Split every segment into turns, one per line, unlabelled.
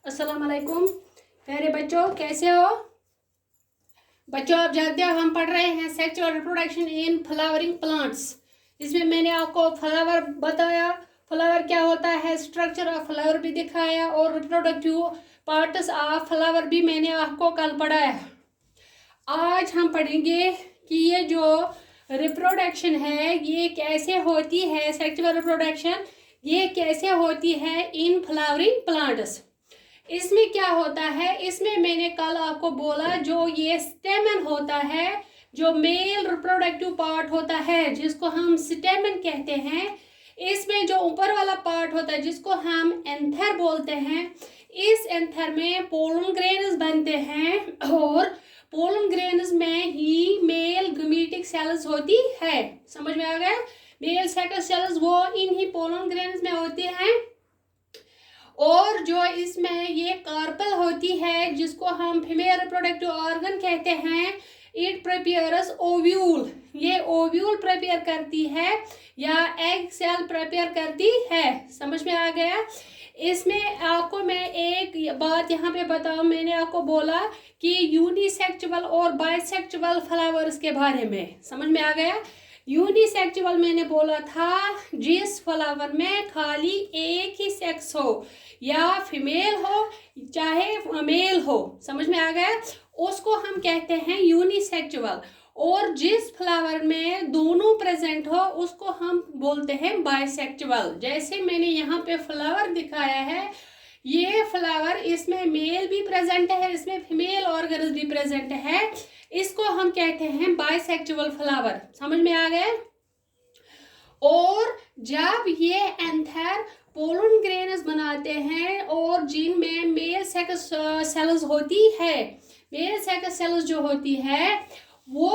अस्सलाम वालेकुम प्यारे बच्चों, कैसे हो बच्चों। आप जानते हो हम पढ़ रहे हैं sexual reproduction in flowering plants. इसमें मैंने आपको फ्लावर बताया, फ्लावर क्या होता है, स्ट्रक्चर ऑफ फ्लावर भी दिखाया और रिप्रोडक्टिव पार्ट्स ऑफ फ्लावर भी मैंने आपको कल पढ़ाया। आज हम पढ़ेंगे कि ये जो रिप्रोडक्शन है ये कैसे होती है, सेक्सुअल रिप्रोडक्शन ये कैसे होती है इन फ्लावरिंग प्लांट्स। इसमें क्या होता है, इसमें मैंने कल आपको बोला जो ये स्टेमन होता है, जो मेल रिप्रोडक्टिव पार्ट होता है जिसको हम स्टेमन कहते हैं, इसमें जो ऊपर वाला पार्ट होता है जिसको हम एंथर बोलते हैं, इस एंथर में पोलन ग्रेन्स बनते हैं और पोलन ग्रेन्स में ही मेल गमीटिक सेल्स होती है। समझ में आ गया? मेल सेक्स सेल्स वो इन ही पोलन ग्रेन्स में होते हैं। और जो इसमें ये कार्पल होती है जिसको हम फीमेल रिप्रोडक्टिव ऑर्गन कहते हैं, इट प्रिपेयर्स ओव्यूल, ये ओव्यूल प्रिपेयर करती है या एग सेल प्रिपेयर करती है। समझ में आ गया? इसमें आपको मैं एक बात यहाँ पे बताऊँ, मैंने आपको बोला कि यूनिसेक्सुअल और बाइसेक्सुअल फ्लावर्स के बारे में। समझ में आ गया? यूनिसेक्सुअल मैंने बोला था जिस फ्लावर में खाली एक ही सेक्स हो, या फीमेल हो चाहे मेल हो। समझ में आ गया? उसको हम कहते हैं यूनिसेक्सुअल। और जिस फ्लावर में दोनों प्रेजेंट हो उसको हम बोलते हैं बाइसेक्सुअल। जैसे मैंने यहाँ पे फ्लावर दिखाया है, ये फ्लावर इसमें मेल भी प्रेजेंट है, इसमें फीमेल ऑर्गन्स भी प्रेजेंट है, इसको हम कहते हैं बाइसेक्सुअल फ्लावर। समझ में आ गया? और जब ये एंथर पोलन ग्रेन्स बनाते हैं और जिनमें मेल सेक्स सेल्स होती है, मेल सेक्स सेल्स जो होती है वो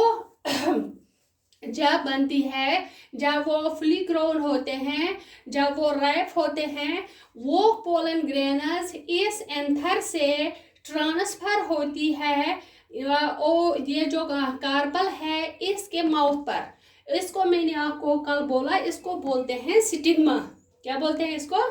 जब बनती है, जब वो फुली ग्रोन होते हैं, जब वो रैप होते हैं, वो पोलन ग्रेन्स इस एंथर से ट्रांसफर होती है और ये जो कार्पल है इसके माउथ पर। इसको मैंने आपको कल बोला, इसको बोलते हैं स्टिग्मा। क्या बोलते हैं इसको?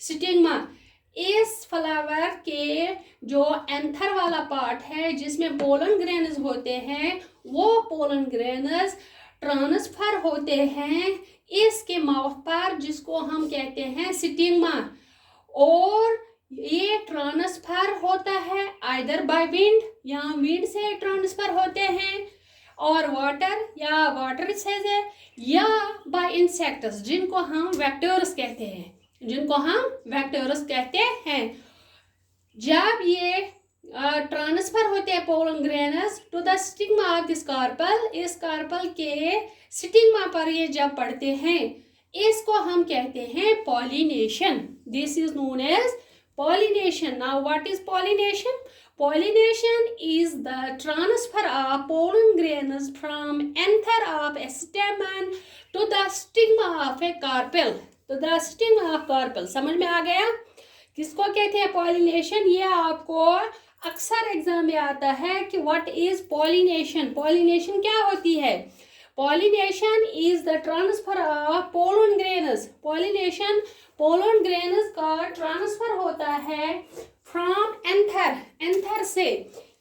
स्टिग्मा। इस फ्लावर के जो एंथर वाला पार्ट है जिसमें पोलन ग्रेन्स होते हैं, वो पोलन ग्रेन्स ट्रांसफर होते हैं इसके माउथ पर जिसको हम कहते हैं स्टिग्मा। और ये ट्रांसफर होता है आइदर बाय विंड, या विंड से ट्रांसफर होते हैं, और वाटर या वाटर से, या बाय इंसेक्ट्स जिनको हम वेक्टर्स कहते हैं, जिनको हम वेक्टर्स कहते हैं। जब ये ट्रांसफर होते हैं pollen grains to the stigma of this carpel, इस कार्पल के स्टिग्मा पर ये जब पड़ते हैं इसको हम कहते हैं pollination. This is known as pollination. Now what is pollination? Pollination is the transfer of pollen grains from anther of a stamen to the stigma of a carpel. तो the stigma of carpel। समझ में आ गया? किसको कहते हैं pollination? ये आपको अक्सर एग्जाम में आता है कि what is pollination? pollination क्या होती है? Pollination is the transfer of pollen grains. Pollination pollen grains का ट्रांसफर होता है फ्रॉम एंथर, एंथर से।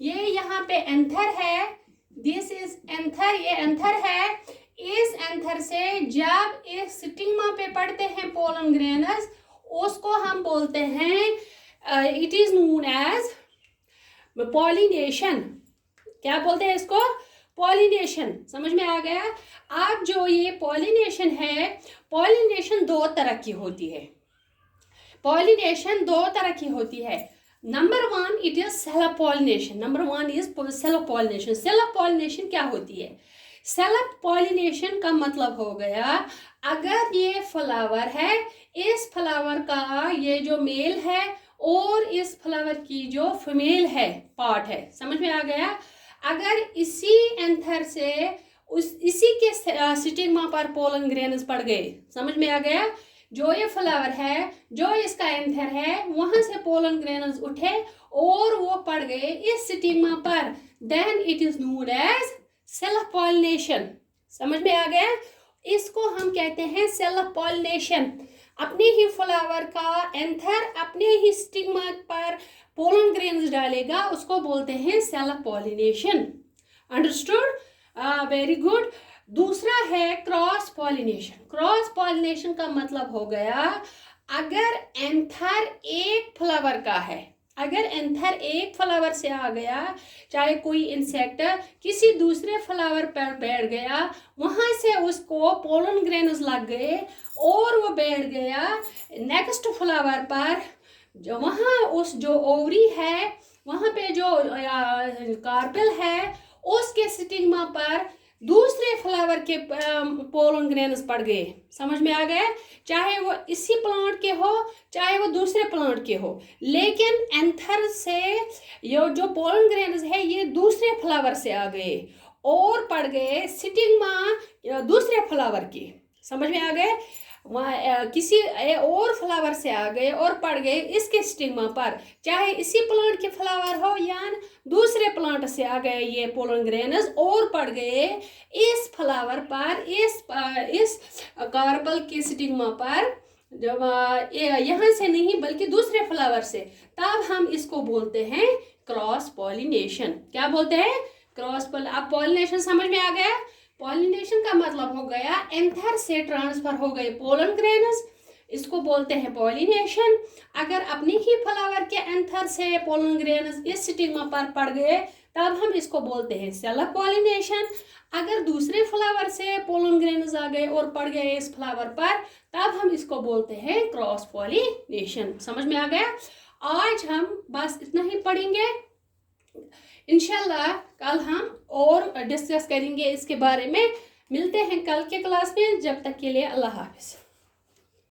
ये यहाँ पे एंथर है, दिस इज एंथर, ये एंथर है। इस एंथर से जब इस स्टिग्मा पे पड़ते हैं पोलन ग्रेन्स, उसको हम बोलते हैं, it is known as pollination. क्या बोलते हैं इसको? पॉलिनेशन। समझ में आ गया? अब जो ये पॉलिनेशन है, पॉलिनेशन दो तरह की होती है। पॉलिनेशन दो तरह की होती है। Number one, it is self pollination. Number one is self pollination. Self pollination क्या होती है? सेल्फ पॉलिनेशन का मतलब हो गया, अगर ये फ्लावर है, इस फ्लावर का ये जो मेल है और इस फ्लावर की जो फीमेल है पार्ट है। समझ में आ गया? अगर इसी एंथर से इसी के स्टिग्मा पर पोलन ग्रेन्स पड़ गए, समझ में आ गया? जो ये फ्लावर है, जो इसका एंथर है, वहां से पोलन ग्रेन्स उठे और वो पड़ गए इस स्टिग्मा पर, then it is known as self pollination. समझ में आ गया? इसको हम कहते हैं सेल्फ पॉलिनेशन। अपने ही फ्लावर का एंथर अपने ही स्टिग्मा पर पोलन ग्रेन्स डालेगा, उसको बोलते हैं self pollination. Understood? Very good. दूसरा है क्रॉस पॉलिनेशन। क्रॉस पॉलिनेशन का मतलब हो गया, अगर एंथर एक फ्लावर का है, अगर एंथर एक फ्लावर से आ गया, चाहे कोई इंसेक्ट किसी दूसरे फ्लावर पर बैठ गया, वहां से उसको पोलन ग्रेन्स लग गए और वो बैठ गया नेक्स्ट फ्लावर पर, जो वहाँ उस जो ओवरी है वहाँ पे जो कार्पेल है उसके स्टिग्मा पर दूसरे फ्लावर के पोलन ग्रेन्स पड़ गए। समझ में आ गया? चाहे वो इसी प्लांट के हो चाहे वो दूसरे प्लांट के हो, लेकिन एंथर से ये जो पोलन ग्रेन्स है ये दूसरे फ्लावर से आ गए और पड़ गए स्टिग्मा दूसरे फ्लावर की। समझ में आ गए? किसी और फ्लावर से आ गए और पड़ गए इसके स्टिग्मा पर, चाहे इसी प्लांट के फ्लावर हो या दूसरे प्लांट से आ गए ये पोलन ग्रेन्स और पड़ गए इस फ्लावर पर, इस कार्पल के स्टिग्मा पर, जब यहाँ से नहीं बल्कि दूसरे फ्लावर से, तब हम इसको बोलते हैं क्रॉस पॉलिनेशन। क्या बोलते हैं? Cross Paul. अब पॉलिनेशन समझ में आ गया? पॉलिनेशन का मतलब हो गया एंथर से ट्रांसफर हो गए पोलन ग्रेन्स, इसको बोलते हैं पॉलिनेशन। अगर अपने ही फ्लावर के एंथर से पोलन ग्रेन्स इस स्टिग्मा पर पड़ गए तब हम इसको बोलते हैं सेल्फ पॉलिनेशन। अगर दूसरे फ्लावर से पोलन ग्रेन्स आ गए और पड़ गए इस फ्लावर पर तब हम इसको बोलते हैं क्रॉस पॉलिनेशन। समझ में आ गया? आज हम बस इतना ही पढ़ेंगे, इंशाल्लाह कल हम और डिस्कस करेंगे इसके बारे में। मिलते हैं कल के क्लास में, जब तक के लिए अल्लाह हाफिज।